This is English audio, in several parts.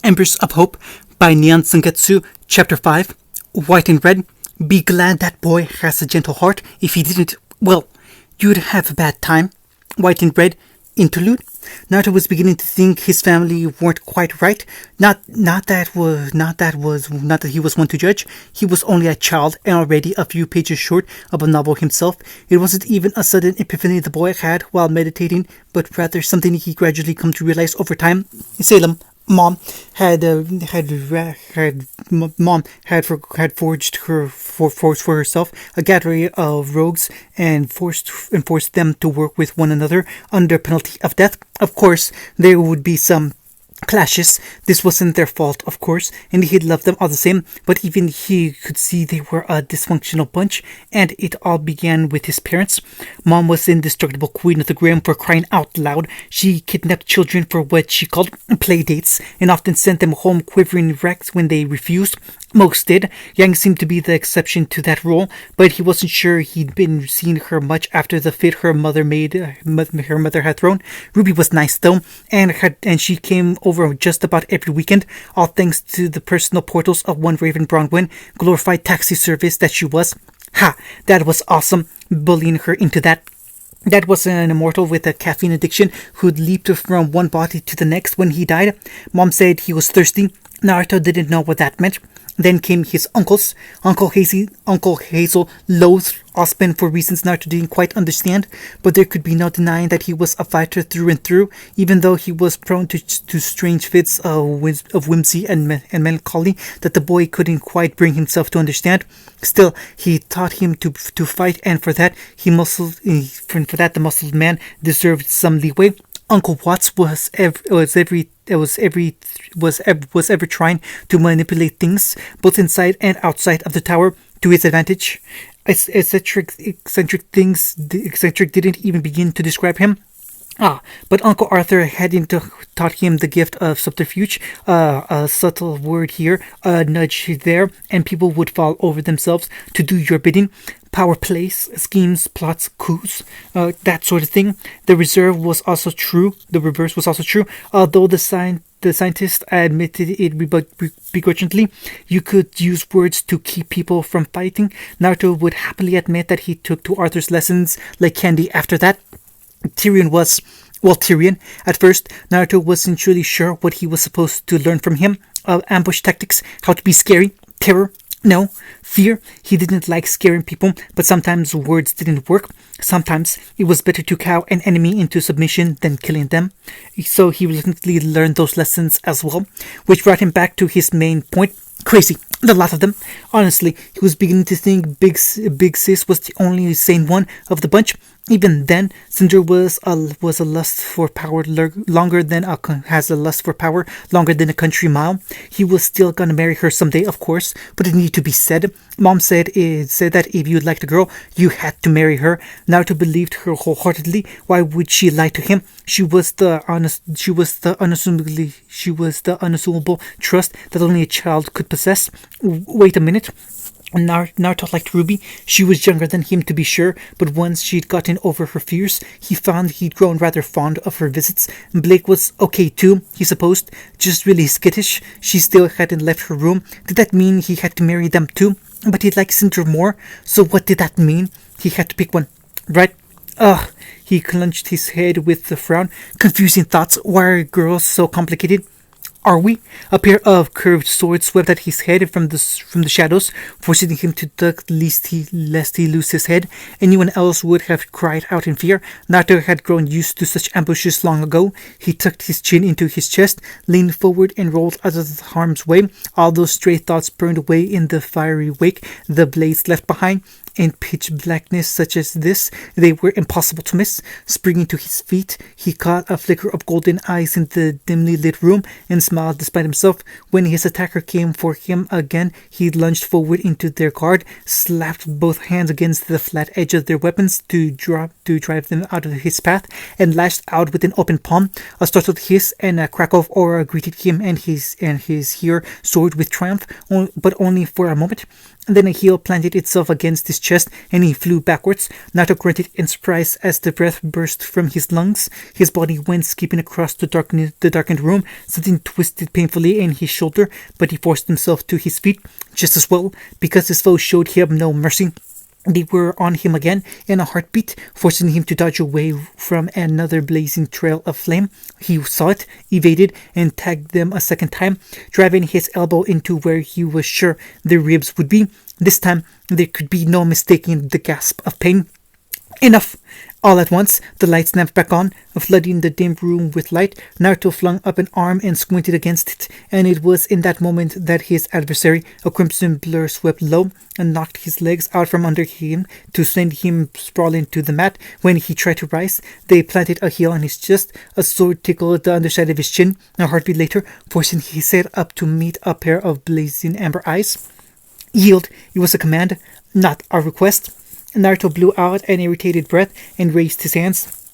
Embers of Hope by Neon Sangetsu, Chapter 5, White and Red. Be glad that boy has a gentle heart. If he didn't, well, you'd have a bad time. White and Red, Interlude. Naruto was beginning to think his family weren't quite right. Not that he was one to judge. He was only a child and already a few pages short of a novel himself. It wasn't even a sudden epiphany the boy had while meditating, but rather something he gradually come to realize over time. Salem, Mom had forged for herself a gathering of rogues and forced them to work with one another under penalty of death. Of course, there would be some clashes. This wasn't their fault, of course, and he loved them all the same, but even he could see they were a dysfunctional bunch, and it all began with his parents. Mom was the indestructible queen of the gram, for crying out loud. She kidnapped children for what she called play dates, and often sent them home quivering wrecks when they refused. Most did. Yang seemed to be the exception to that rule, but he wasn't sure he'd been seeing her much after the fit her mother had thrown. Ruby was nice though, and she came over just about every weekend, all thanks to the personal portals of one Raven Bronwyn, glorified taxi service that she was. Ha! That was awesome, bullying her into that. That was an immortal with a caffeine addiction who'd leaped from one body to the next when he died. Mom said he was thirsty. Naruto didn't know what that meant. Then came his uncles. Uncle Hazel loathed Ospen for reasons Naruto didn't quite understand, but there could be no denying that he was a fighter through and through, even though he was prone to strange fits of whimsy and melancholy that the boy couldn't quite bring himself to understand. Still, he taught him to fight, and for that the muscled man deserved some leeway. Uncle Watts was ever trying to manipulate things, both inside and outside of the tower, to his advantage. Eccentric didn't even begin to describe him. But Uncle Arthur hadn't taught him the gift of subterfuge, a subtle word here, a nudge there, and people would fall over themselves to do your bidding. Power plays, schemes, plots, coups, that sort of thing. The reverse was also true, although the scientist admitted it begrudgingly. You could use words to keep people from fighting. Naruto would happily admit that he took to Arthur's lessons like candy after that. Tyrion. At first, Naruto wasn't truly sure what he was supposed to learn from him. Ambush tactics, how to be scary, terror, no, fear. He didn't like scaring people, but sometimes words didn't work. Sometimes it was better to cow an enemy into submission than killing them. So he reluctantly learned those lessons as well, which brought him back to his main point. Crazy, the lot of them. Honestly, he was beginning to think Big Sis was the only sane one of the bunch. Even then, Cinder has a lust for power longer than a country mile. He was still gonna marry her someday, of course, but it needed to be said. Mom said that if you liked a girl, you had to marry her. Naruto believed her wholeheartedly. Why would she lie to him? She was the unassumable trust that only a child could possess. Wait a minute. Naruto liked Ruby. She was younger than him, to be sure, but once she'd gotten over her fears, he found he'd grown rather fond of her visits. Blake was okay too, he supposed, just really skittish. She still hadn't left her room. Did that mean he had to marry them too? But he liked Cinder more, so what did that mean? He had to pick one, right? He clenched his head with a frown. Confusing thoughts. Why are girls so complicated? Are we? A pair of curved swords swept at his head from the shadows, forcing him to duck lest he lose his head. Anyone else would have cried out in fear. Naruto had grown used to such ambushes long ago. He tucked his chin into his chest, leaned forward, and rolled out of harm's way. All those stray thoughts burned away in the fiery wake the blades left behind. In pitch blackness such as this, they were impossible to miss. Springing to his feet, he caught a flicker of golden eyes in the dimly lit room and smiled despite himself. When his attacker came for him again, he lunged forward into their guard, slapped both hands against the flat edge of their weapons to drive them out of his path, and lashed out with an open palm. A startled hiss and a crack of aura greeted him and his here soared with triumph, but only for a moment. and then a heel planted itself against his chest, and he flew backwards. Naruto grunted in surprise as the breath burst from his lungs. His body went skipping across the darkened room. Something twisted painfully in his shoulder, but he forced himself to his feet just as well, because his foe showed him no mercy. They were on him again in a heartbeat, forcing him to dodge away from another blazing trail of flame. He saw it, evaded, and tagged them a second time, driving his elbow into where he was sure the ribs would be. This time, there could be no mistaking the gasp of pain. Enough! All at once, the light snapped back on, flooding the dim room with light. Naruto flung up an arm and squinted against it, and it was in that moment that his adversary, a crimson blur, swept low and knocked his legs out from under him to send him sprawling to the mat. When he tried to rise, they planted a heel on his chest. A sword tickled the underside of his chin. A heartbeat later, forcing his head up to meet a pair of blazing amber eyes. Yield! It was a command, not a request. Naruto blew out an irritated breath and raised his hands.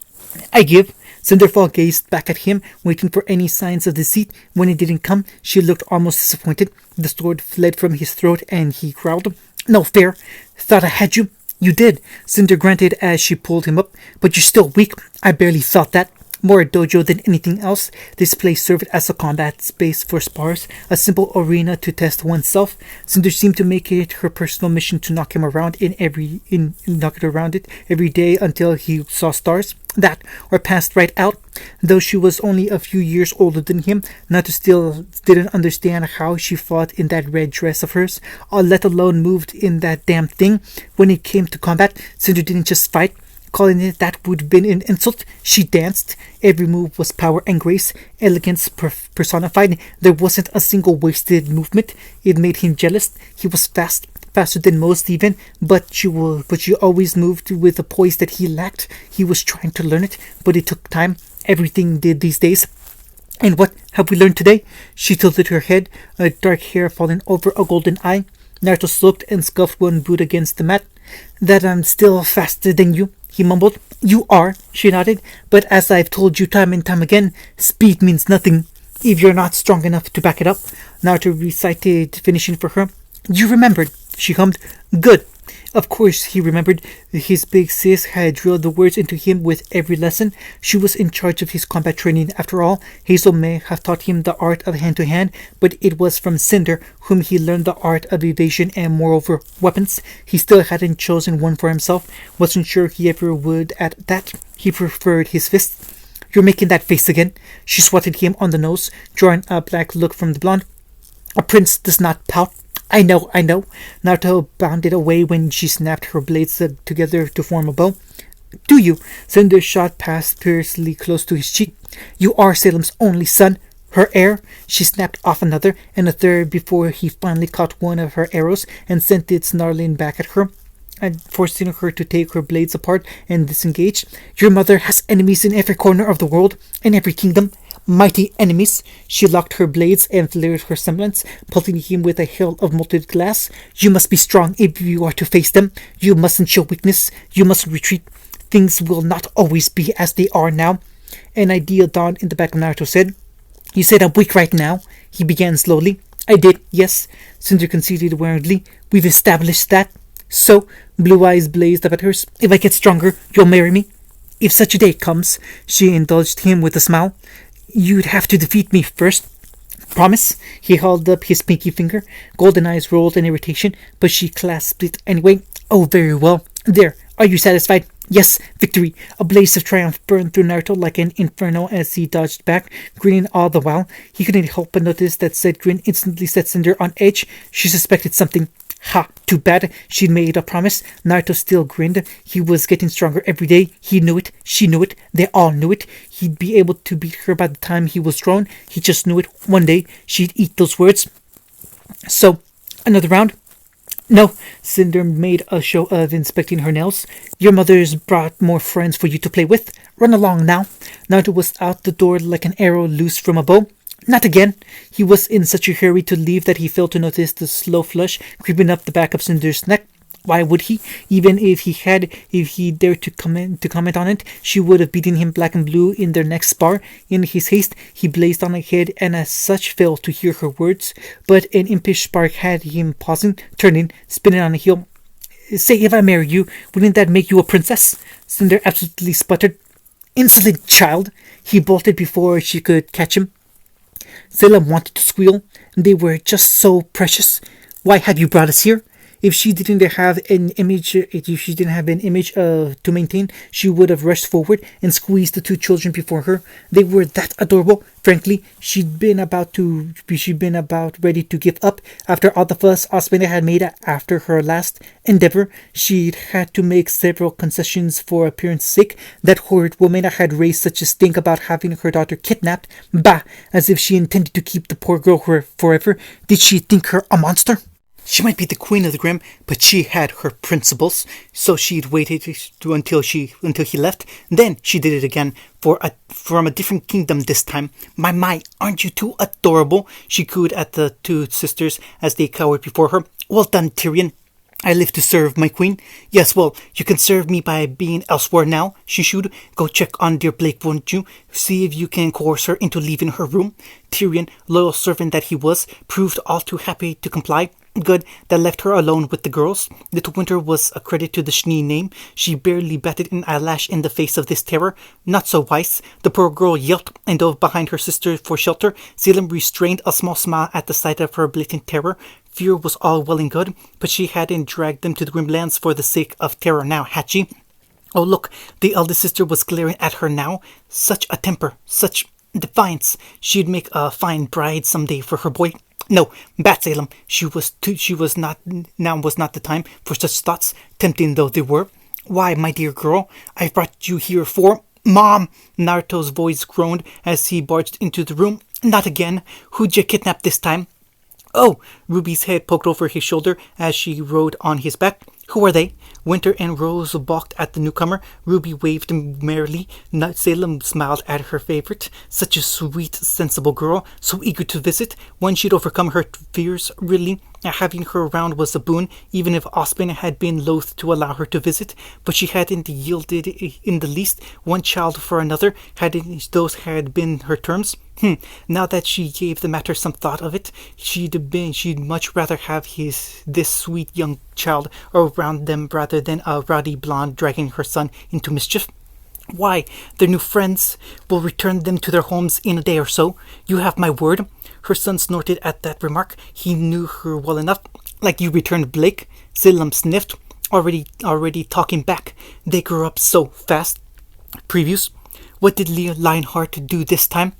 I give. Cinderfall gazed back at him, waiting for any signs of deceit. When it didn't come, she looked almost disappointed. The sword fled from his throat and he growled, No fair. Thought I had you. You did, Cinder grunted as she pulled him up. But you're still weak. I barely thought that. More a dojo than anything else, this place served as a combat space for spars, a simple arena to test oneself. Cinder seemed to make it her personal mission to knock him around every day until he saw stars. That, or passed right out. Though she was only a few years older than him, Naruto still didn't understand how she fought in that red dress of hers, or let alone moved in that damn thing. When it came to combat, Cinder didn't just fight. Calling it that would have been an insult. She danced. Every move was power and grace, elegance personified. There wasn't a single wasted movement. It made him jealous. He was faster than most even, but she always moved with a poise that he lacked. He was trying to learn it, but it took time. Everything did these days. And what have we learned today? She tilted her head, a dark hair falling over a golden eye. Naruto sloped and scuffed one boot against the mat. That I'm still faster than you, he mumbled. You are, she nodded, but as I've told you time and time again, speed means nothing if you're not strong enough to back it up. Naruto recited, finishing for her. You remembered, she hummed. Good. Of course he remembered. His big sis had drilled the words into him with every lesson. She was in charge of his combat training after all. Hazel may have taught him the art of hand-to-hand, but it was from Cinder whom he learned the art of evasion and, moreover, weapons. He still hadn't chosen one for himself. Wasn't sure he ever would at that. He preferred his fists. You're making that face again. She swatted him on the nose, drawing a black look from the blonde. A prince does not pout. I know. Naruto bounded away when she snapped her blades together to form a bow. Do you? Cinder shot past perilously close to his cheek. You are Salem's only son, her heir. She snapped off another and a third before he finally caught one of her arrows and sent it snarling back at her, and forcing her to take her blades apart and disengage. Your mother has enemies in every corner of the world, in every kingdom. Mighty enemies. She locked her blades and flared her semblance, pelting him with a hail of molten glass. You must be strong if you are to face them. You mustn't show weakness. You mustn't retreat. Things will not always be as they are now. An idea dawned in the back of Naruto's head. You said I'm weak right now, he began slowly. I did, yes, Cinder conceded wearily. We've established that. So, blue eyes blazed up at hers. If I get stronger, you'll marry me? If such a day comes, she indulged him with a smile. You'd have to defeat me first. Promise? He held up his pinky finger. Golden eyes rolled in irritation, but she clasped it anyway. Oh, very well. There. Are you satisfied? Yes, victory. A blaze of triumph burned through Naruto like an inferno as he dodged back, grinning all the while. He couldn't help but notice that said grin instantly set Cinder on edge. She suspected something. Ha! Too bad. She'd made a promise. Naruto still grinned. He was getting stronger every day. He knew it. She knew it. They all knew it. He'd be able to beat her by the time he was grown. He just knew it. One day, she'd eat those words. So, another round? No. Cinder made a show of inspecting her nails. Your mother's brought more friends for you to play with. Run along now. Naruto was out the door like an arrow loosed from a bow. Not again. He was in such a hurry to leave that he failed to notice the slow flush creeping up the back of Cinder's neck. Why would he? Even if he dared to comment on it, she would have beaten him black and blue in their next spar. In his haste, he blazed on ahead, and as such failed to hear her words. But an impish spark had him pausing, turning, spinning on a heel. Say, if I marry you, wouldn't that make you a princess? Cinder absolutely sputtered. Insolent child! He bolted before she could catch him. Salem wanted to squeal. They were just so precious. Why have you brought us here? If she didn't have an image, to maintain, she would have rushed forward and squeezed the two children before her. They were that adorable. Frankly, she'd been about ready to give up after all the fuss Ospina had made after her last endeavor. She'd had to make several concessions for appearance's sake. That horrid woman had raised such a stink about having her daughter kidnapped. Bah! As if she intended to keep the poor girl forever. Did she think her a monster? She might be the queen of the Grimm, but she had her principles, so she'd waited until he left. Then she did it again, from a different kingdom this time. My, aren't you two adorable? She cooed at the two sisters as they cowered before her. Well done, Tyrion. I live to serve my queen. Yes, well, you can serve me by being elsewhere now, she shooed. Go check on dear Blake, won't you? See if you can coerce her into leaving her room. Tyrion, loyal servant that he was, proved all too happy to comply. Good, that left her alone with the girls. Little Winter was a credit to the Schnee name. She barely batted an eyelash in the face of this terror. Not so wise. The poor girl yelped and dove behind her sister for shelter. Salem restrained a small smile at the sight of her blatant terror. Fear was all well and good, but she hadn't dragged them to the Grimlands for the sake of terror now, had she? Oh, look, the eldest sister was glaring at her now. Such a temper, such defiance. She'd make a fine bride someday for her boy. No, Bat Salem, now was not the time for such thoughts, tempting though they were. Why, my dear girl, I've brought you here for... Mom! Naruto's voice groaned as he barged into the room. Not again. Who'd you kidnap this time? Oh! Ruby's head poked over his shoulder as she rode on his back. Who are they? Winter and Rose balked at the newcomer. Ruby waved merrily. Salem smiled at her favorite. Such a sweet, sensible girl, so eager to visit. When she'd overcome her fears, really. Having her around was a boon, even if Ospen had been loath to allow her to visit. But she hadn't yielded in the least. One child for another, those had been her terms. Now that she gave the matter some thought of it, she'd much rather have this sweet young child around them rather than a rowdy blonde dragging her son into mischief. Why, their new friends will return them to their homes in a day or so. You have my word. Her son snorted at that remark. He knew her well enough. Like you returned Blake? Salem sniffed. Already talking back. They grew up so fast. Previews. What did Lionheart do this time?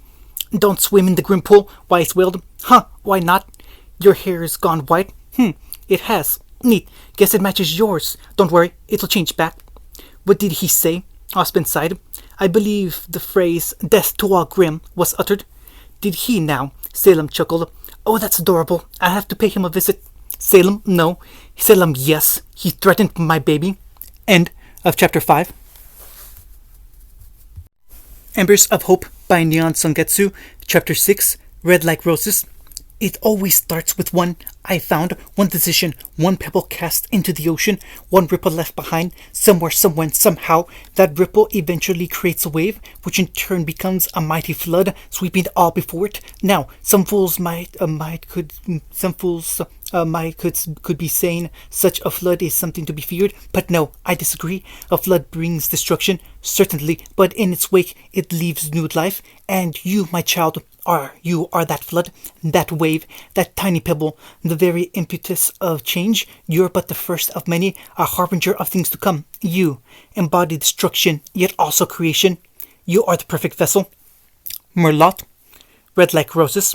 Don't swim in the Grim Pool, Wise wailed. Huh, why not? Your hair's gone white. It has. Neat. Guess it matches yours. Don't worry, it'll change back. What did he say? Ospen sighed. I believe the phrase, death to all Grim, was uttered. Did he now? Salem chuckled. Oh, that's adorable. I'll have to pay him a visit. Salem, no. Salem, yes. He threatened my baby. End of chapter 5. Embers of Hope by Neon Sangetsu, Chapter 6, Red Like Roses. It always starts with one decision, one pebble cast into the ocean, one ripple left behind, somewhere, somewhen, somehow. That ripple eventually creates a wave, which in turn becomes a mighty flood, sweeping all before it. Now, some fools could be saying such a flood is something to be feared, but no, I disagree. A flood brings destruction, certainly, but in its wake it leaves new life, and you, my child, are that flood, that wave, that tiny pebble, the very impetus of change. You're but the first of many, a harbinger of things to come. You embody destruction, yet also creation. You are the perfect vessel. Merlot. Red Like Roses.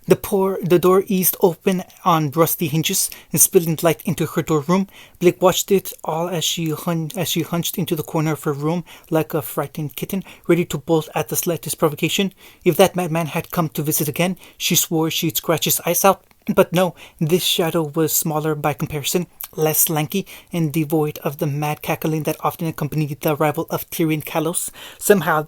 The door eased open on rusty hinges and spilling light into her doorroom. Blake watched it all as she hunched into the corner of her room like a frightened kitten, ready to bolt at the slightest provocation. If that madman had come to visit again, she swore she'd scratch his eyes out. But no, this shadow was smaller by comparison, less lanky, and devoid of the mad cackling that often accompanied the arrival of Tyrion Kalos. Somehow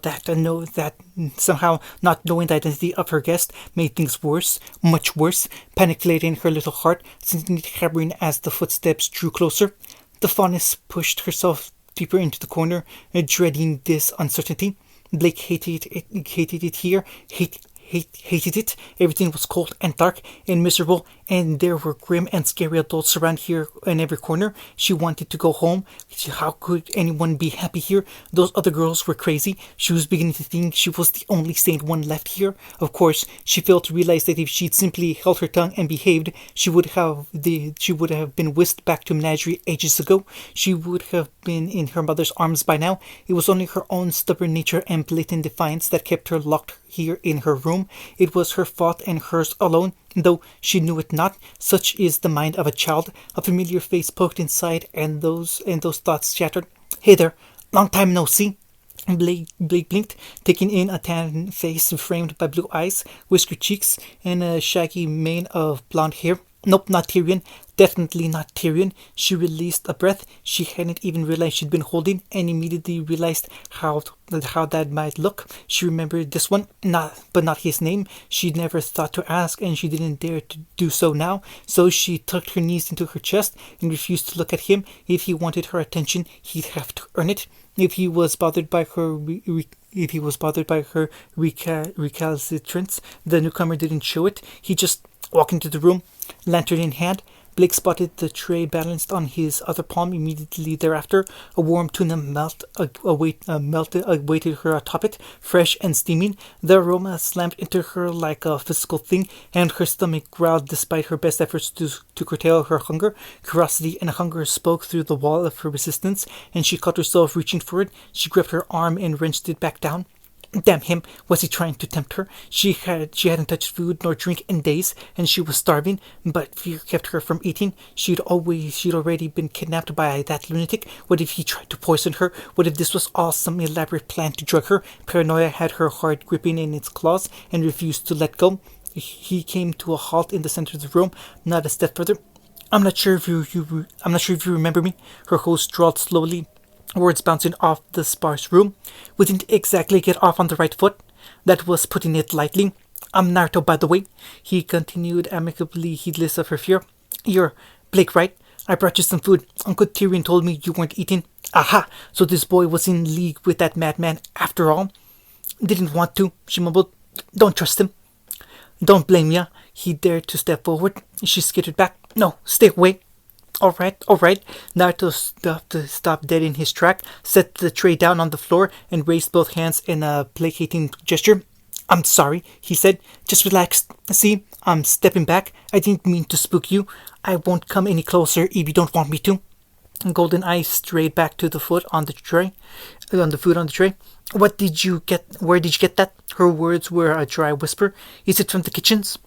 not knowing the identity of her guest made things worse, much worse. Panic laid in her little heart, suddenly hammering as the footsteps drew closer. The fauness pushed herself deeper into the corner, dreading this uncertainty. Blake hated it here, hated it. Everything was cold and dark and miserable, and there were grim and scary adults around here in every corner. She wanted to go home. How could anyone be happy here? Those other girls were crazy. She was beginning to think she was the only sane one left here. Of course, she failed to realize that if she'd simply held her tongue and behaved, she would have been whisked back to menagerie ages ago. She would have been in her mother's arms by now. It was only her own stubborn nature and blatant defiance that kept her locked here in her room. It was her fault and hers alone, though she knew it not. Such is the mind of a child. A familiar face poked inside, and those thoughts shattered. "Hey there, long time no see." Blake blinked, taking in a tan face framed by blue eyes, whiskered cheeks, and a shaggy mane of blonde hair. Nope, not Tyrion. Definitely not Tyrion. She released a breath she hadn't even realized she'd been holding, and immediately realized how that might look. She remembered this one, but not his name. She'd never thought to ask, and she didn't dare to do so now. So she tucked her knees into her chest and refused to look at him. If he wanted her attention, he'd have to earn it. If he was bothered by her recalcitrance, the newcomer didn't show it. He just walked into the room, lantern in hand. Blake spotted the tray balanced on his other palm immediately thereafter. A warm tuna awaited her atop it, fresh and steaming. The aroma slammed into her like a physical thing, and her stomach growled despite her best efforts to curtail her hunger. Curiosity and hunger spoke through the wall of her resistance, and she caught herself reaching for it. She gripped her arm and wrenched it back down. Damn him, was he trying to tempt her? She hadn't touched food nor drink in days, and she was starving, but fear kept her from eating. She'd already been kidnapped by that lunatic. What if he tried to poison her? What if this was all some elaborate plan to drug her? Paranoia had her heart gripping in its claws and refused to let go. He came to a halt in the center of the room, not a step further. I'm not sure if you remember me," her host drawled slowly, words bouncing off the sparse room. "We didn't exactly get off on the right foot. That was putting it lightly. I'm Naruto, by the way," he continued, amicably heedless of her fear. "You're Blake, right? I brought you some food. Uncle Tyrion told me you weren't eating. Aha! So this boy was in league with that madman after all." "Didn't want to," she mumbled. "Don't trust him." "Don't blame ya." He dared to step forward. She skittered back. "No, stay away." All right. Naruto stopped dead in his track, set the tray down on the floor, and raised both hands in a placating gesture. "I'm sorry," he said. "Just relax. See, I'm stepping back. I didn't mean to spook you. I won't come any closer if you don't want me to." Golden eyes strayed back to the food on the tray. Where did you get that?" Her words were a dry whisper. "Is it from the kitchens?"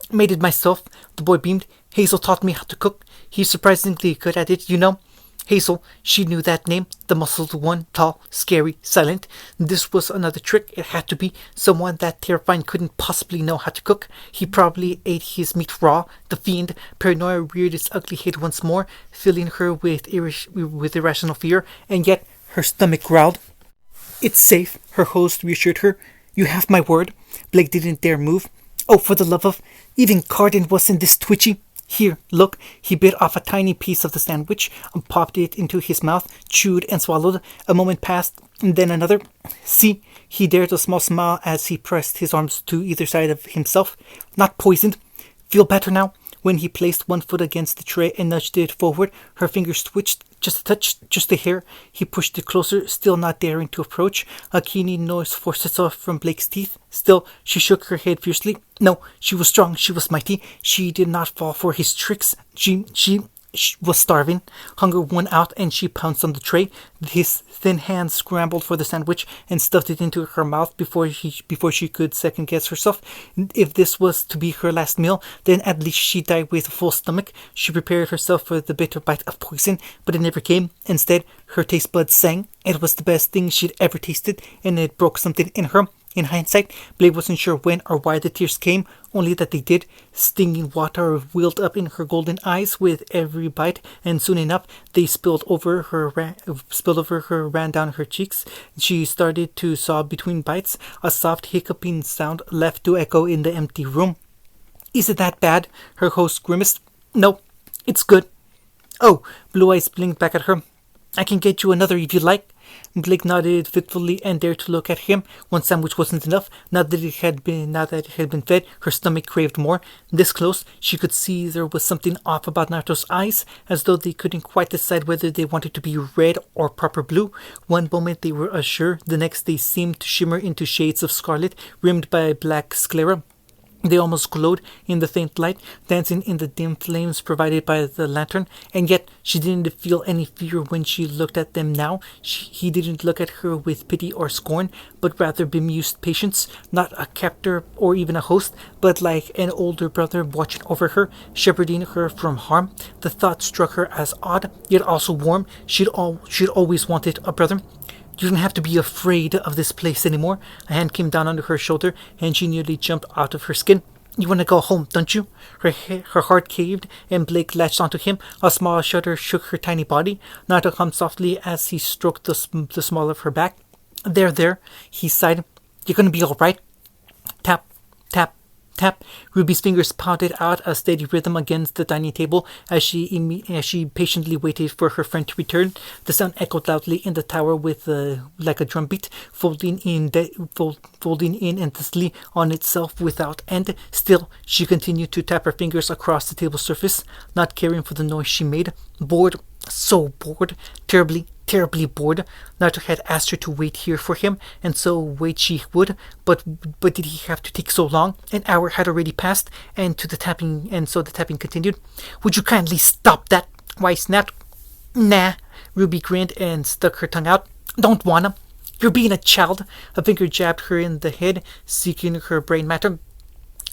"Made it myself," the boy beamed. "Hazel taught me how to cook. He's surprisingly good at it, you know." Hazel, she knew that name. The muscled one, tall, scary, silent. This was another trick. It had to be. Someone that terrifying couldn't possibly know how to cook. He probably ate his meat raw. The fiend. Paranoia reared its ugly head once more, filling her with irrational fear, and yet her stomach growled. "It's safe," her host reassured her. "You have my word." Blake didn't dare move. "Oh, for the love of... Even Carden wasn't this twitchy. Here, look." He bit off a tiny piece of the sandwich and popped it into his mouth, chewed and swallowed. A moment passed, and then another. "See?" He dared a small smile as he pressed his arms to either side of himself. "Not poisoned. Feel better now?" When he placed one foot against the tray and nudged it forward, her fingers twitched just a touch, just a hair. He pushed it closer, still not daring to approach. A keening noise forced itself from Blake's teeth. Still, she shook her head fiercely. No, she was strong, she was mighty. She did not fall for his tricks. She was starving. Hunger won out, and she pounced on the tray. His thin hands scrambled for the sandwich and stuffed it into her mouth before she could second guess herself. If this was to be her last meal, then at least she'd die with a full stomach. She prepared herself for the bitter bite of poison, but it never came. Instead, her taste buds sang. It was the best thing she'd ever tasted, and it broke something in her. In hindsight, Blade wasn't sure when or why the tears came, only that they did. Stinging water wheeled up in her golden eyes with every bite, and soon enough they spilled over her, ran down her cheeks. She started to sob between bites, a soft hiccuping sound left to echo in the empty room. "Is it that bad?" her host grimaced. "No, it's good." Oh, Blue Eyes blinked back at her. I can get you another if you like. Blake nodded fitfully and dared to look at him. One sandwich wasn't enough. Now that it had been fed, her stomach craved more. This close, she could see there was something off about Naruto's eyes, as though they couldn't quite decide whether they wanted to be red or proper blue. One moment they were unsure, the next they seemed to shimmer into shades of scarlet, rimmed by black sclera. They almost glowed in the faint light, dancing in the dim flames provided by the lantern, and yet she didn't feel any fear when she looked at them now. He didn't look at her with pity or scorn, but rather bemused patience, not a captor or even a host, but like an older brother watching over her, shepherding her from harm. The thought struck her as odd, yet also warm. She'd always wanted a brother. You don't have to be afraid of this place anymore. A hand came down under her shoulder, and she nearly jumped out of her skin. You want to go home, don't you? Her heart caved, and Blake latched onto him. A small shudder shook her tiny body. Naruto hummed softly as he stroked the small of her back. There, he sighed. You're going to be all right. Tap, tap, tap. Ruby's fingers pounded out a steady rhythm against the dining table as she patiently waited for her friend to return. The sound echoed loudly in the tower with like a drumbeat, folding in endlessly on itself without end. Still, she continued to tap her fingers across the table surface, not caring for the noise she made. Bored, so bored, terribly bored. Naruto had asked her to wait here for him, and so wait she would. But did he have to take so long? An hour had already passed, and so the tapping continued. Would you kindly stop that? Why snapped. Nah. Ruby grinned and stuck her tongue out. Don't wanna. You're being a child. A finger jabbed her in the head, seeking her brain matter.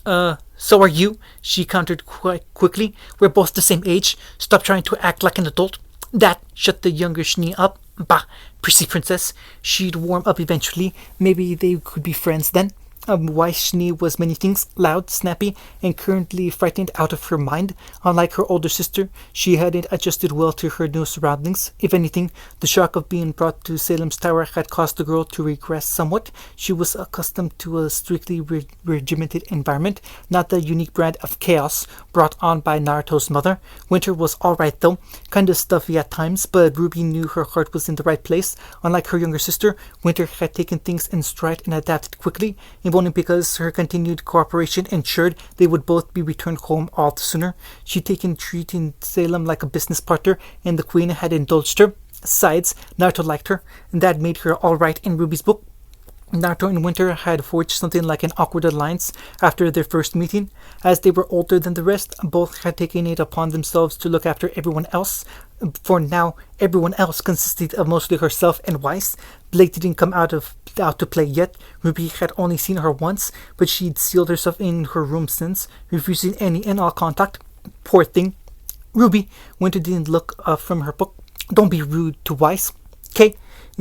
So are you, she countered quite quickly. We're both the same age. Stop trying to act like an adult. That shut the younger Schnee up. Bah, prissy princess. She'd warm up eventually. Maybe they could be friends then. Why Schnee was many things, loud, snappy, and currently frightened out of her mind. Unlike her older sister, she hadn't adjusted well to her new surroundings. If anything, the shock of being brought to Salem's tower had caused the girl to regress somewhat. She was accustomed to a strictly regimented environment, not the unique brand of chaos brought on by Naruto's mother. Winter was alright though, kinda stuffy at times, but Ruby knew her heart was in the right place. Unlike her younger sister, Winter had taken things in stride and adapted quickly, only because her continued cooperation ensured they would both be returned home all the sooner. She'd taken treating Salem like a business partner, and the queen had indulged her. Besides, Naruto liked her, and that made her alright in Ruby's book. Naruto and Winter had forged something like an awkward alliance after their first meeting. As they were older than the rest, both had taken it upon themselves to look after everyone else. For now, everyone else consisted of mostly herself and Weiss. Blake didn't come out to play yet. Ruby had only seen her once, but she'd sealed herself in her room since, refusing any and all contact. Poor thing. Ruby, Winter didn't look up from her book. Don't be rude to Weiss. Okay?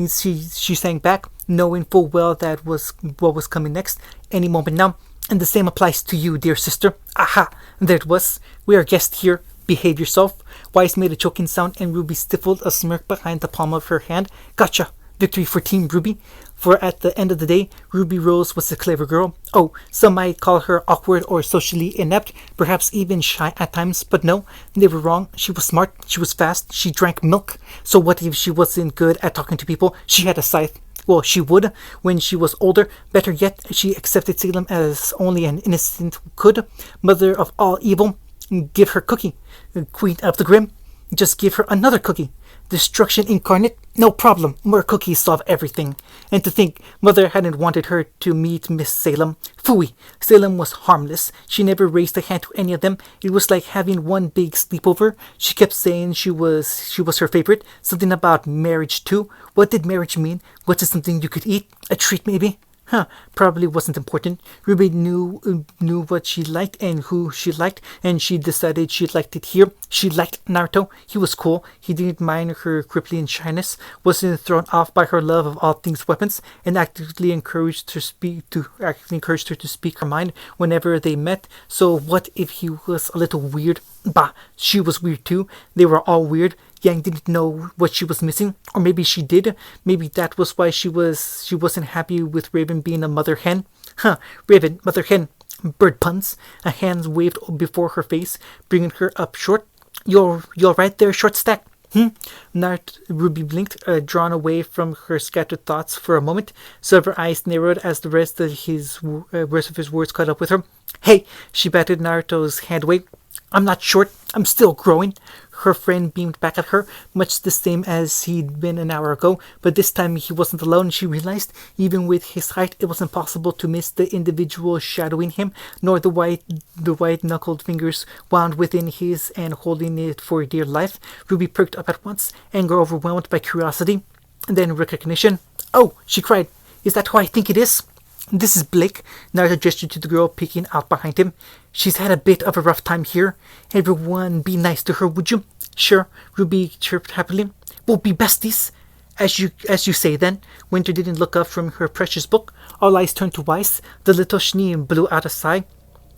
She sang back, knowing full well that was what was coming next, any moment now. And the same applies to you, dear sister. Aha! There it was. We are guests here. Behave yourself. Weiss made a choking sound, and Ruby stifled a smirk behind the palm of her hand. Gotcha! Victory for Team Ruby. For at the end of the day, Ruby Rose was a clever girl. Oh, some might call her awkward or socially inept, perhaps even shy at times, but no, they were wrong. She was smart, she was fast, she drank milk. So what if she wasn't good at talking to people? She had a scythe. Well, she would when she was older. Better yet, she accepted Salem as only an innocent could. Mother of all evil, give her cookie. Queen of the Grim, just give her another cookie. Destruction incarnate? No problem. More cookies solve everything. And to think, Mother hadn't wanted her to meet Miss Salem. Phooey. Salem was harmless. She never raised a hand to any of them. It was like having one big sleepover. She kept saying she was her favorite. Something about marriage too. What did marriage mean? Was it something you could eat? A treat maybe? Probably wasn't important. Ruby knew what she liked and who she liked, and she decided she liked it here. She liked Naruto. He was cool. He didn't mind her crippling shyness, wasn't thrown off by her love of all things weapons, and actively encouraged her to speak her mind whenever they met. So what if he was a little weird? Bah, she was weird too. They were all weird. Yang didn't know what she was missing, or maybe she did. Maybe that was why she wasn't happy with Raven being a mother hen. Raven, mother hen, bird puns. A hand waved before her face, bringing her up short. You're right there, short stack. Ruby blinked, drawn away from her scattered thoughts for a moment, so her eyes narrowed as the rest of his words caught up with her. Hey, she batted Naruto's hand away. I'm not short. I'm still growing. Her friend beamed back at her, much the same as he'd been an hour ago, but this time he wasn't alone. She realized, even with his height, it was impossible to miss the individual shadowing him, nor the white-knuckled fingers wound within his and holding it for dear life. Ruby perked up at once, anger overwhelmed by curiosity, and then recognition. Oh, she cried. Is that who I think it is? This is Blake. Naruto gestured to the girl peeking out behind him. She's had a bit of a rough time here. Everyone be nice to her, would you? Sure, Ruby chirped happily. We'll be besties. As you say then. Winter didn't look up from her precious book. All eyes turned to Weiss. The little Schnee blew out a sigh.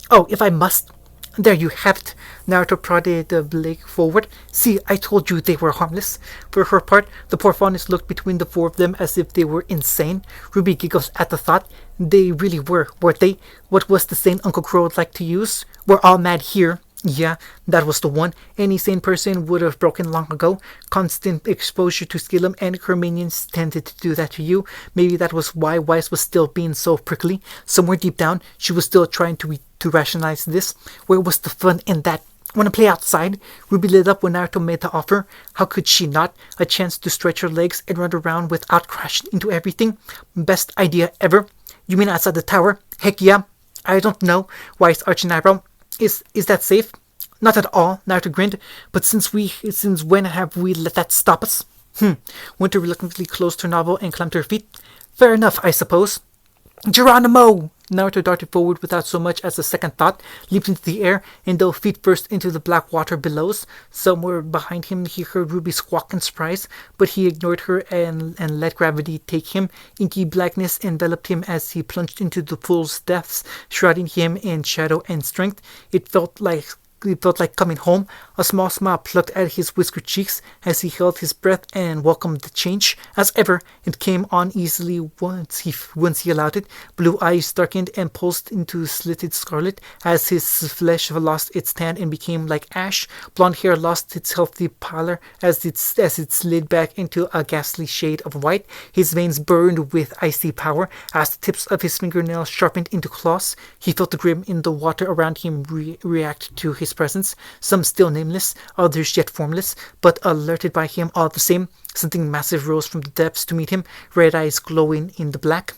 Oh, if I must. There you have it. Naruto prodded Blake forward. See, I told you they were harmless. For her part, the poor fauness looked between the four of them as if they were insane. Ruby giggled at the thought. They really were, weren't they? What was the saying Uncle Crow like to use? We're all mad here. Yeah, that was the one. Any sane person would have broken long ago. Constant exposure to Skillum and her minions tended to do that to you. Maybe that was why Weiss was still being so prickly. Somewhere deep down, she was still trying to rationalize this. Where was the fun in that? Wanna play outside? Ruby lit up when Naruto made the offer. How could she not? A chance to stretch her legs and run around without crashing into everything? Best idea ever. You mean outside the tower? Heck yeah. I don't know. Weiss arched an eyebrow. Is that safe? Not at all, Naruto grinned. But since when have we let that stop us? Winter reluctantly closed her novel and climbed to her feet. Fair enough, I suppose. Geronimo! Naruto darted forward without so much as a second thought, leaped into the air, and dove feet first into the black water below. Somewhere behind him he heard Ruby squawk in surprise, but he ignored her and let gravity take him. Inky blackness enveloped him as he plunged into the pool's depths, shrouding him in shadow and strength. It felt like coming home. A small smile plucked at his whiskered cheeks as he held his breath and welcomed the change. As ever, it came on easily once he allowed it. Blue eyes darkened and pulsed into slitted scarlet as his flesh lost its tan and became like ash. Blonde hair lost its healthy pallor as it slid back into a ghastly shade of white. His veins burned with icy power as the tips of his fingernails sharpened into claws. He felt the grim in the water around him react to his presence, some still nameless, others yet formless, but alerted by him all the same. Something massive rose from the depths to meet him, red eyes glowing in the black.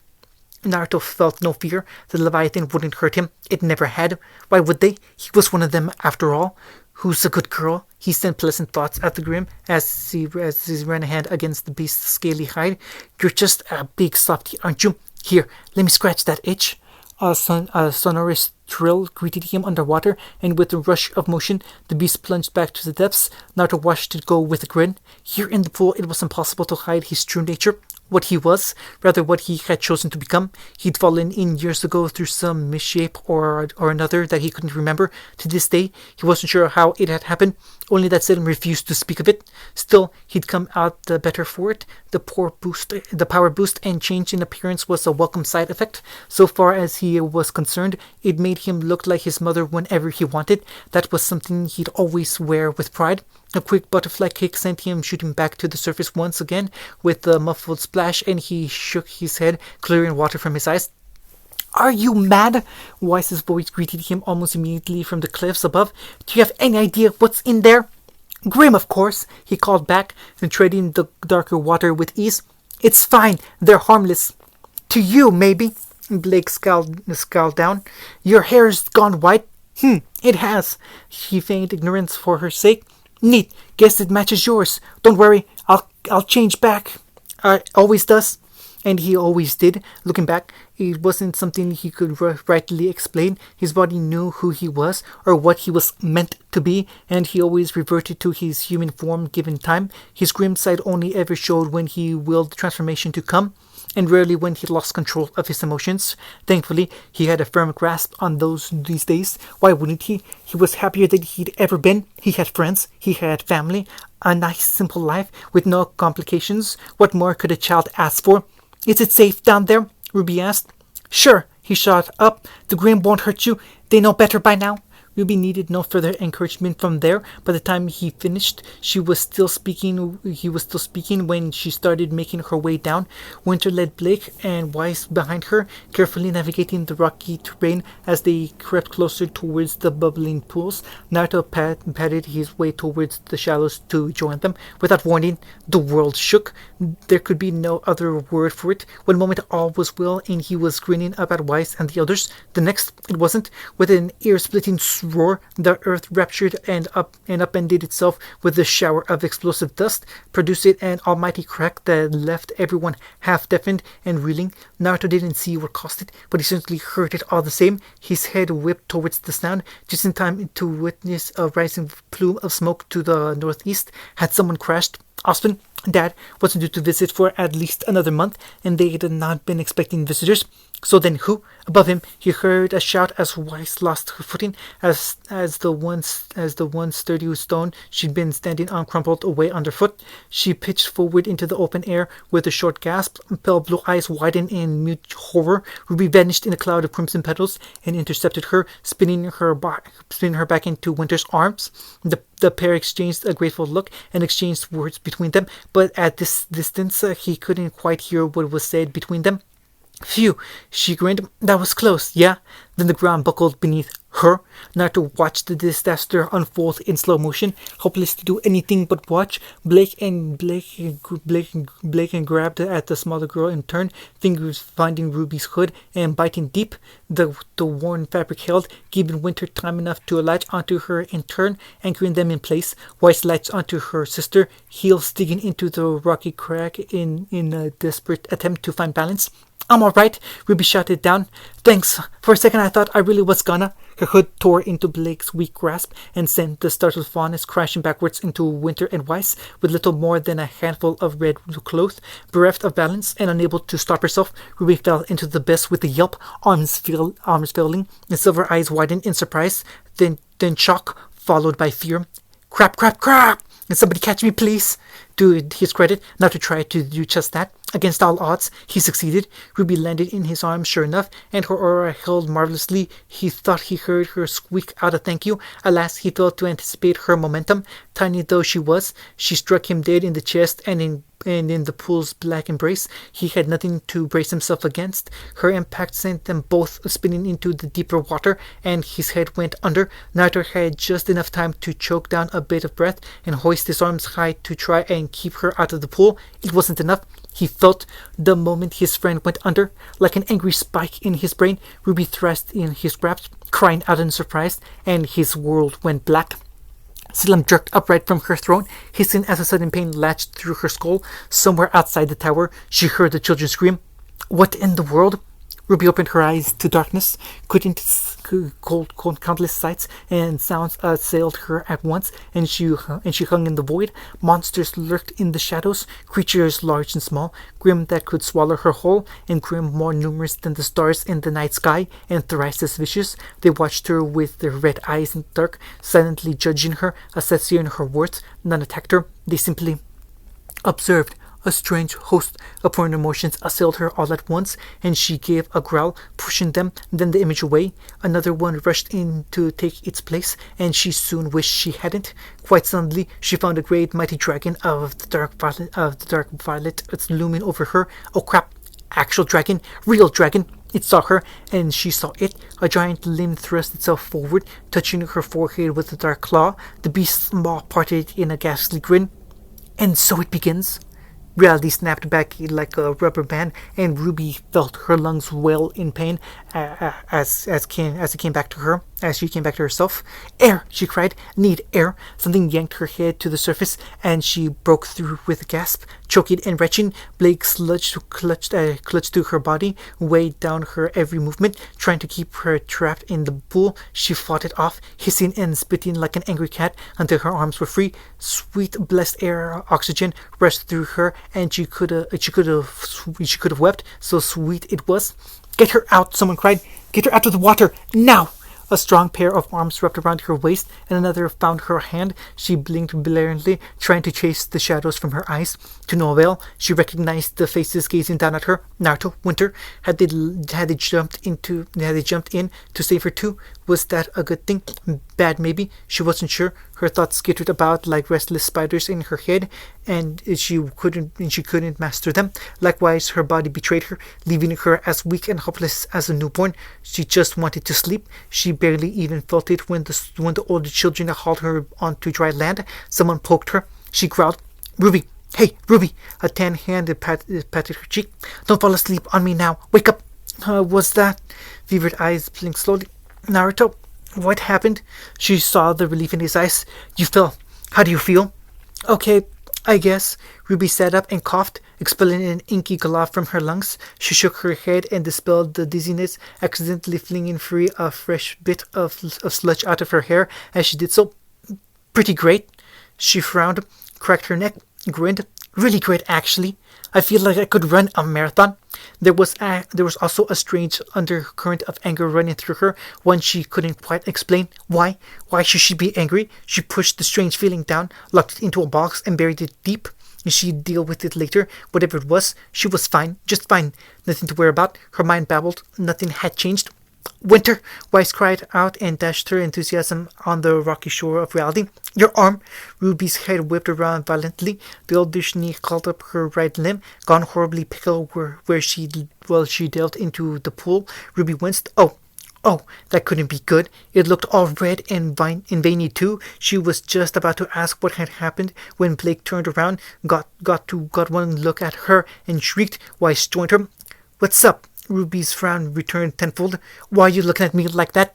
Naruto felt no fear. The Leviathan wouldn't hurt him. It never had. Why would they? He was one of them after all. Who's a good girl? He sent pleasant thoughts at the grim as he ran a hand against the beast's scaly hide. You're just a big softy, aren't you? Here, let me scratch that itch. A sonorous trill greeted him underwater, and with a rush of motion, the beast plunged back to the depths. Naruto watched it go with a grin. Here in the pool, it was impossible to hide his true nature. What he was, rather what he had chosen to become. He'd fallen in years ago through some misshape or another that he couldn't remember. To this day, he wasn't sure how it had happened, only that Salem refused to speak of it. Still, he'd come out the better for it. The power boost and change in appearance was a welcome side effect. So far as he was concerned, it made him look like his mother whenever he wanted. That was something he'd always wear with pride. A quick butterfly kick sent him shooting back to the surface once again with a muffled splash, and he shook his head, clearing water from his eyes. Are you mad? Weiss's voice greeted him almost immediately from the cliffs above. Do you have any idea what's in there? Grim, of course, he called back, and treading the darker water with ease. It's fine. They're harmless. To you, maybe. Blake scowled down. Your hair's gone white. It has. He feigned ignorance for her sake. Neat. Guess it matches yours. Don't worry. I'll change back. Always does. And he always did. Looking back, it wasn't something he could rightly explain. His body knew who he was, or what he was meant to be, and he always reverted to his human form given time. His grim side only ever showed when he willed the transformation to come, and rarely when he lost control of his emotions. Thankfully, he had a firm grasp on these days. Why wouldn't he? He was happier than he'd ever been. He had friends. He had family. A nice, simple life with no complications. What more could a child ask for? Is it safe down there? Ruby asked. Sure, he shot up. The Grim won't hurt you. They know better by now. Ruby needed no further encouragement from there. By the time he finished, he was still speaking when she started making her way down. Winter led Blake and Weiss behind her, carefully navigating the rocky terrain as they crept closer towards the bubbling pools. Naruto padded his way towards the shallows to join them. Without warning, the world shook. There could be no other word for it. One moment all was well and he was grinning up at Weiss and the others. The next, it wasn't. With an ear-splitting roar, the earth ruptured and upended itself with a shower of explosive dust, producing an almighty crack that left everyone half deafened and reeling. Naruto didn't see what caused it, but he certainly heard it all the same. His head whipped towards the sound, just in time to witness a rising plume of smoke to the northeast. Had someone crashed? Ospen, Dad, wasn't due to visit for at least another month, and they had not been expecting visitors. So then who? Above him, he heard a shout as Weiss lost her footing, as the one sturdy stone she'd been standing on crumpled away underfoot. She pitched forward into the open air with a short gasp. Pale blue eyes widened in mute horror. Ruby vanished in a cloud of crimson petals and intercepted her, spinning her back into Winter's arms. The pair exchanged a grateful look and exchanged words between them, but at this distance he couldn't quite hear what was said between them. Phew, she grinned. That was close, yeah? Then the ground buckled beneath her. Naruto watched the disaster unfold in slow motion, hopeless to do anything but watch. Blake grabbed at the smaller girl in turn, fingers finding Ruby's hood and biting deep. The worn fabric held, giving Winter time enough to latch onto her in turn, anchoring them in place. Weiss latched onto her sister, heels digging into the rocky crack in a desperate attempt to find balance. I'm alright, Ruby shouted down. Thanks. For a second I thought I really was gonna. Her hood tore into Blake's weak grasp and sent the startled fawness crashing backwards into Winter and Weiss. With little more than a handful of red cloth, bereft of balance and unable to stop herself, Ruby fell into the abyss with a yelp, arms failing, and silver eyes widened in surprise, then shock, followed by fear. Crap! Can somebody catch me, please? To his credit, not to try to do just that. Against all odds, he succeeded. Ruby landed in his arms, sure enough, and her aura held marvelously. He thought he heard her squeak out a thank you. Alas, he failed to anticipate her momentum. Tiny though she was, she struck him dead in the chest and in the pool's black embrace. He had nothing to brace himself against. Her impact sent them both spinning into the deeper water, and his head went under. Naruto had just enough time to choke down a bit of breath and hoist his arms high to try and keep her out of the pool. It wasn't enough. He felt the moment his friend went under. Like an angry spike in his brain, Ruby thrust in his grasp, crying out in surprise, and his world went black. Salem jerked upright from her throne, hissing as a sudden pain latched through her skull. Somewhere outside the tower, she heard the children scream. What in the world? Ruby opened her eyes to darkness. Countless sights and sounds assailed her at once, and she hung in the void. Monsters lurked in the shadows, creatures large and small, grim that could swallow her whole, and grim more numerous than the stars in the night sky, and thrice as vicious. They watched her with their red eyes in the dark, silently judging her, assessing her worth. None attacked her. They simply observed. A strange host of foreign emotions assailed her all at once, and she gave a growl, pushing them, then the image away. Another one rushed in to take its place, and she soon wished she hadn't. Quite suddenly, she found a great mighty dragon of the dark violet looming over her. Oh crap! Actual dragon, real dragon! It saw her, and she saw it. A giant limb thrust itself forward, touching her forehead with a dark claw. The beast's maw parted in a ghastly grin. And so it begins. Reality snapped back like a rubber band, and Ruby felt her lungs wail in pain as she came back to herself. Air! She cried. Need air! Something yanked her head to the surface, and she broke through with a gasp. Choking and retching, Blake clutched to her body, weighed down her every movement, trying to keep her trapped in the pool. She fought it off, hissing and spitting like an angry cat until her arms were free. Sweet, blessed air, oxygen rushed through her, and she could have wept. So sweet it was. Get her out! Someone cried. Get her out of the water now! A strong pair of arms wrapped around her waist, and another found her hand. She blinked blaringly, trying to chase the shadows from her eyes. To no avail. She recognized the faces gazing down at her. Naruto, Winter. Had they jumped in to save her too? Was that a good thing? Bad, maybe. She wasn't sure. Her thoughts skittered about like restless spiders in her head, and she couldn't master them. Likewise, her body betrayed her, leaving her as weak and helpless as a newborn. She just wanted to sleep. She barely even felt it when the older children hauled her onto dry land. Someone poked her. She growled, "Ruby! Hey, Ruby!" A tan hand patted her cheek. "Don't fall asleep on me now. Wake up!" Was that? Fevered eyes blinked slowly. "Naruto, what happened?" She saw the relief in his eyes. "You fell. How do you feel?" "Okay, I guess." Ruby sat up and coughed, expelling an inky glob from her lungs. She shook her head and dispelled the dizziness, accidentally flinging free a fresh bit of sludge out of her hair as she did so. "Pretty great." She frowned, cracked her neck, grinned. "Really great, actually. I feel like I could run a marathon." There was also a strange undercurrent of anger running through her, one she couldn't quite explain. Why? Why should she be angry? She pushed the strange feeling down, locked it into a box, and buried it deep. She'd deal with it later. Whatever it was, she was fine, just fine. Nothing to worry about. Her mind babbled. Nothing had changed. "Winter!" Weiss cried out and dashed her enthusiasm on the rocky shore of reality. "Your arm!" Ruby's head whipped around violently. The older knee called up her right limb, gone horribly pale where she delved into the pool. Ruby winced. Oh, that couldn't be good. It looked all red and veiny too. She was just about to ask what had happened when Blake turned around, got one look at her, and shrieked. Weiss joined her. "What's up?" Ruby's frown returned tenfold. "Why are you looking at me like that?"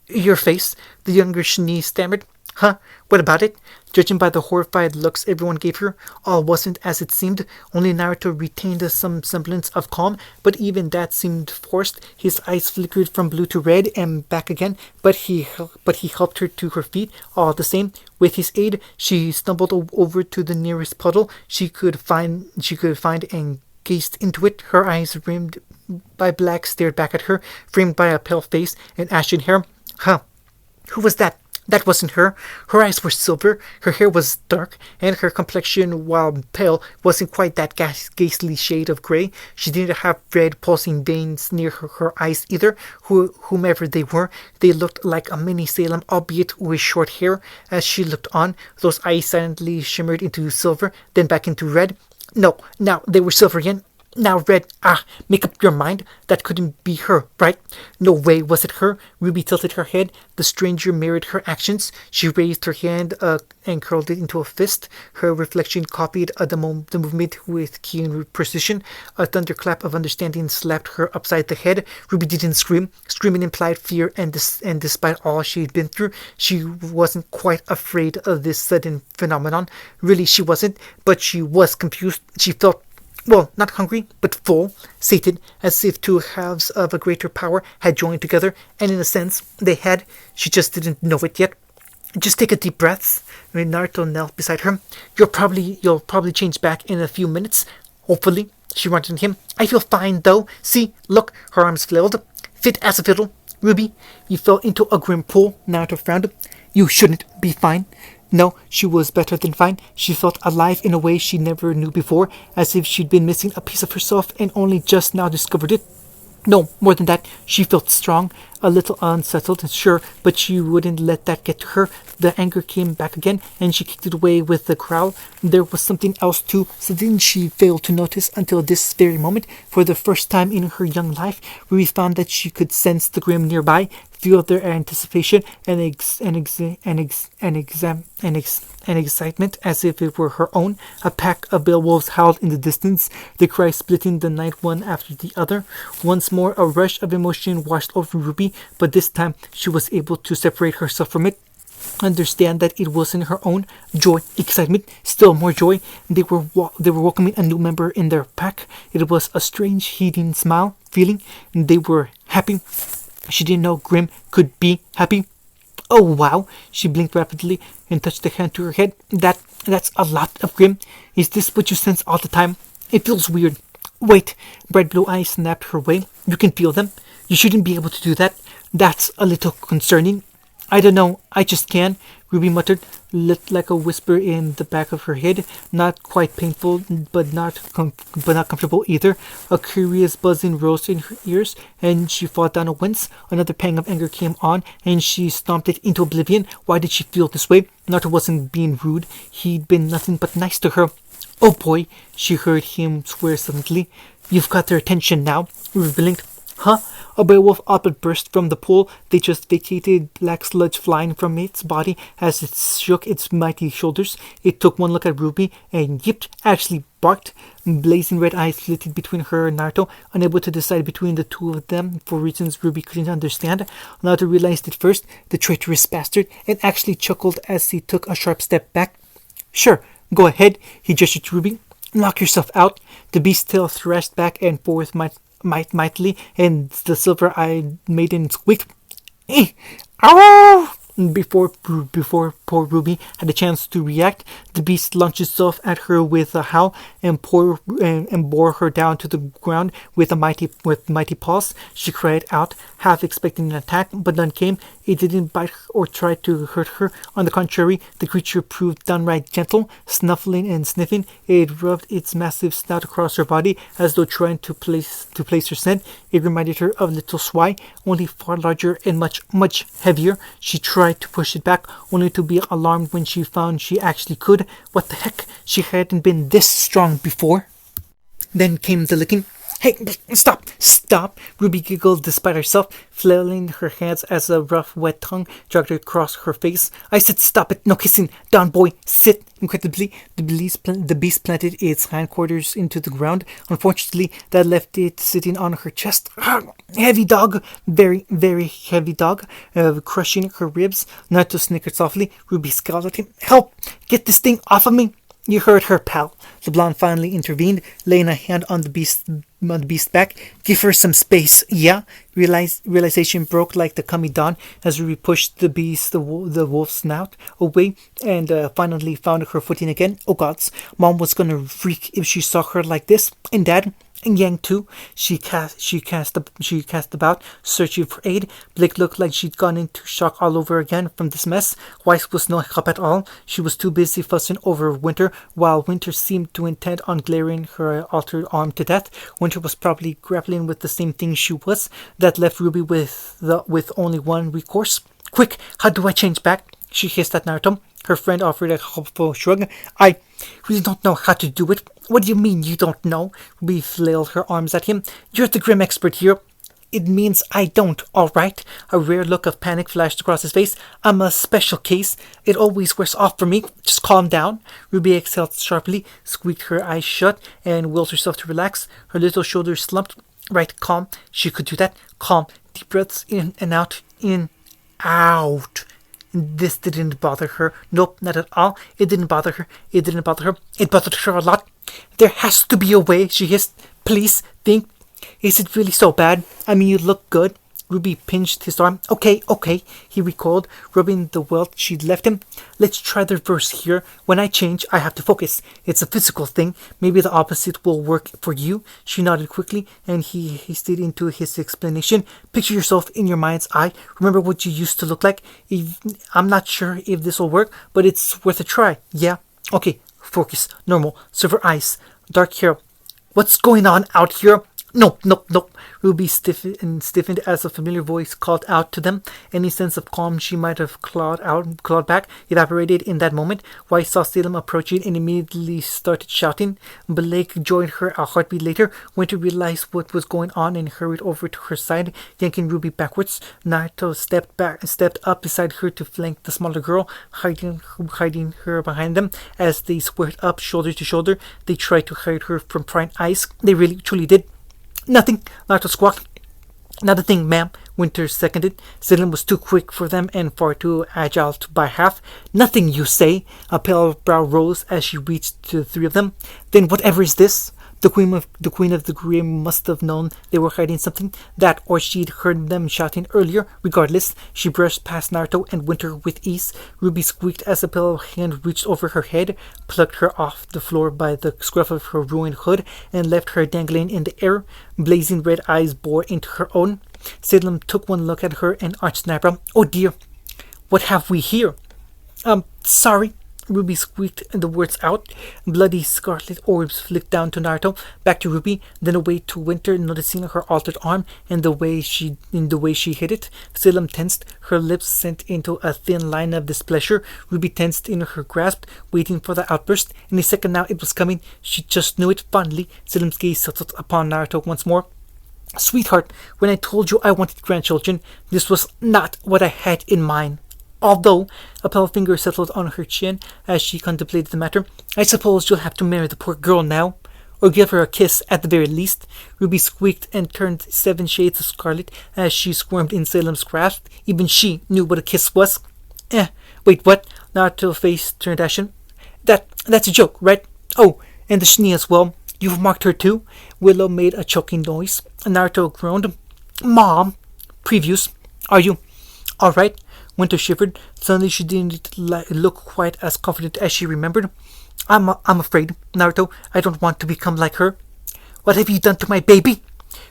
Your face," the younger Shani stammered. "Huh? What about it?" Judging by the horrified looks everyone gave her, all wasn't as it seemed. Only Naruto retained some semblance of calm, but even that seemed forced. His eyes flickered from blue to red and back again, but he helped her to her feet all the same. With his aid, she stumbled over to the nearest puddle she could find and gazed into it. Her eyes rimmed by black stared back at her, framed by a pale face and ashen hair. "Huh. Who was that?" That wasn't her. Her eyes were silver, her hair was dark, and her complexion, while pale, wasn't quite that ghastly shade of gray. She didn't have red pulsing veins near her eyes either. Whomever they were, they looked like a mini Salem, albeit with short hair. As she looked on, those eyes silently shimmered into silver, then back into red. No, now they were silver again. Now red. Make up your mind. That couldn't be her, right? No way was it her. Ruby tilted her head. The stranger mirrored her actions. She raised her hand and curled it into a fist. Her reflection copied the movement with keen precision. A thunderclap of understanding slapped her upside the head. Ruby didn't scream. Screaming implied fear, and despite all she'd been through, she wasn't quite afraid of this sudden phenomenon. Really, she wasn't, but she was confused. She felt, well, not hungry, but full, sated, as if two halves of a greater power had joined together, and in a sense, they had. She just didn't know it yet. "Just take a deep breath." Naruto knelt beside her. You'll probably change back in a few minutes. Hopefully, she wanted him. "I feel fine, though. See, look." Her arms flailed. "Fit as a fiddle." "Ruby, you fell into a grim pool." Naruto frowned. "You shouldn't be fine." No, she was better than fine. She felt alive in a way she never knew before, as if she'd been missing a piece of herself and only just now discovered it. No, more than that, she felt strong, a little unsettled, sure, but she wouldn't let that get to her. The anger came back again, and she kicked it away with a growl. There was something else too, something she failed to notice until this very moment. For the first time in her young life, Ruby found that she could sense the grim nearby, feel their anticipation and excitement as if it were her own. A pack of Beowulfs howled in the distance, the cries splitting the night one after the other. Once more, a rush of emotion washed over Ruby, but this time she was able to separate herself from it. Understand that it wasn't her own. Joy, excitement, still more joy. They were welcoming a new member in their pack. It was a strange, heating feeling. They were happy. She didn't know Grim could be happy. "Oh, wow." She blinked rapidly and touched a hand to her head. That's a lot of Grim. Is this what you sense all the time? It feels weird." "Wait." Bright blue eyes snapped her way. "You can feel them. You shouldn't be able to do that." That's a little concerning. I don't know, I just can't, Ruby muttered, lit like a whisper in the back of her head. Not quite painful, but not comfortable either. A curious buzzing rose in her ears, and she fought down a wince. Another pang of anger came on, and she stomped it into oblivion. Why did she feel this way? Naruto wasn't being rude. He'd been nothing but nice to her. Oh boy, she heard him swear suddenly. You've got their attention now. Ruby blinked. Huh? A werewolf output burst from the pool. They just vacated, black sludge flying from its body as it shook its mighty shoulders. It took one look at Ruby and yipped, actually barked. Blazing red eyes flitted between her and Naruto, unable to decide between the two of them for reasons Ruby couldn't understand. Naruto realized it first, the traitorous bastard, and actually chuckled as he took a sharp step back. Sure, go ahead, he gestured to Ruby. Knock yourself out. The beast's tail thrashed back and forth mightily, and the silver-eyed maiden squeaked. Ow! Before poor Ruby had a chance to react, the beast launched itself at her with a howl and bore her down to the ground with mighty paws. She cried out, half expecting an attack, but none came. It didn't bite her or try to hurt her. On the contrary, the creature proved downright gentle. Snuffling and sniffing, it rubbed its massive snout across her body as though trying to place her scent. It reminded her of Little Swai, only far larger and much heavier. She tried to push it back, only to be alarmed when she found she actually could. What the heck? She hadn't been this strong before. Then came the licking. Hey, stop! Ruby giggled despite herself, flailing her hands as a rough, wet tongue dragged across her face. I said stop it, no kissing. Down, boy, sit. Incredibly, the beast planted its hindquarters into the ground. Unfortunately, that left it sitting on her chest. Heavy dog, very, very heavy dog, crushing her ribs. Naruto snickered softly. Ruby scowled at him. Help! Get this thing off of me! You heard her, pal. The blonde finally intervened, laying a hand on the beast's back. Give her some space, yeah? Realization broke like the coming dawn as Ruby pushed the wolf's snout away and finally found her footing again. Oh gods, Mom was gonna freak if she saw her like this. And Dad? And Yang too. She cast about, searching for aid. Blake looked like she'd gone into shock all over again from this mess. Weiss was no help at all. She was too busy fussing over Winter, while Winter seemed to intent on glaring her altered arm to death. Winter was probably grappling with the same thing she was. That left Ruby with only one recourse. Quick, how do I change back? She hissed at Naruto. Her friend offered a helpful shrug. I really don't know how to do it. What do you mean you don't know? Ruby flailed her arms at him. You're the grim expert here. It means I don't, all right? A rare look of panic flashed across his face. I'm a special case. It always wears off for me. Just calm down. Ruby exhaled sharply, squeaked her eyes shut, and willed herself to relax. Her little shoulders slumped. Right, calm. She could do that. Calm. Deep breaths in and out. In, out. This didn't bother her. Nope, not at all. It didn't bother her. It bothered her a lot. There has to be a way, she hissed. Please, think. Is it really so bad? I mean, you look good. Ruby pinched his arm. Okay, he recoiled, rubbing the welt she'd left him. Let's try the reverse here. When I change, I have to focus. It's a physical thing. Maybe the opposite will work for you. She nodded quickly, and he hasted into his explanation. Picture yourself in your mind's eye. Remember what you used to look like. I'm not sure if this will work, but it's worth a try. Yeah? Okay, focus. Normal. Silver eyes. Dark hair. What's going on out here? Nope. Ruby stiffened as a familiar voice called out to them. Any sense of calm she might have clawed back evaporated in that moment. Weiss saw Salem approaching and immediately started shouting. Blake joined her a heartbeat later. Winter realized what was going on and hurried over to her side, yanking Ruby backwards. Naruto stepped up beside her to flank the smaller girl, hiding her behind them. As they squared up shoulder to shoulder, they tried to hide her from prying eyes. They really, truly did. Nothing, Naruto squawked. Not a thing, ma'am, Winter seconded. Salem was too quick for them and far too agile by half. Nothing, you say? A pale brow rose as she reached to the three of them. Then whatever is this? The Queen of the Grim must have known they were hiding something. That, or she'd heard them shouting earlier. Regardless, she brushed past Naruto and Winter with ease. Ruby squeaked as a pale hand reached over her head, plucked her off the floor by the scruff of her ruined hood, and left her dangling in the air. Blazing red eyes bored into her own. Salem took one look at her and arched an eyebrow. Oh dear, what have we here? Sorry, Ruby squeaked the words out. Bloody scarlet orbs flicked down to Naruto, back to Ruby, then away to Winter, noticing her altered arm and the way she hit it. Salem tensed, her lips sent into a thin line of displeasure. Ruby tensed in her grasp, waiting for the outburst. Any second now it was coming. She just knew it. Fondly, Salem's gaze settled upon Naruto once more. Sweetheart, when I told you I wanted grandchildren, this was not what I had in mind. Although, a pale finger settled on her chin as she contemplated the matter. I suppose you'll have to marry the poor girl now, or give her a kiss at the very least. Ruby squeaked and turned 7 shades of scarlet as she squirmed in Salem's grasp. Even she knew what a kiss was. Wait, what? Naruto's face turned ashen. That's a joke, right? Oh, and the Shni as well. You've marked her too? Willow made a choking noise. Naruto groaned. Mom! Previews. Are you alright? Winter shivered. Suddenly she didn't look quite as confident as she remembered. I'm afraid, Naruto. I don't want to become like her. What have you done to my baby?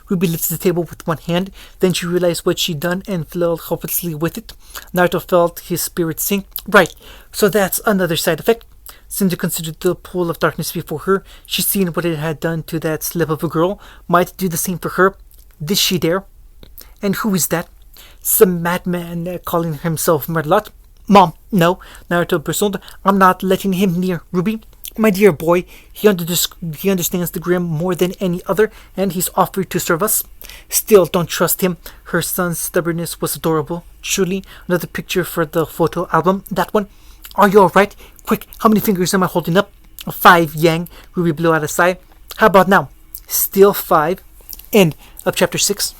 Ruby lifted the table with one hand. Then she realized what she'd done and flailed hopelessly with it. Naruto felt his spirit sink. Right, so that's another side effect. Cinder considered the pool of darkness before her. She'd seen what it had done to that slip of a girl. Might do the same for her. Did she dare? And who is that? Some madman calling himself Merlot? Mom, no, Naruto bristled. I'm not letting him near Ruby. My dear boy, he understands the Grim more than any other, and he's offered to serve us. Still, don't trust him. Her son's stubbornness was adorable. Truly, another picture for the photo album. That one. Are you alright? Quick, how many fingers am I holding up? 5, Yang. Ruby blew out a sigh. How about now? Still 5. End of chapter 6.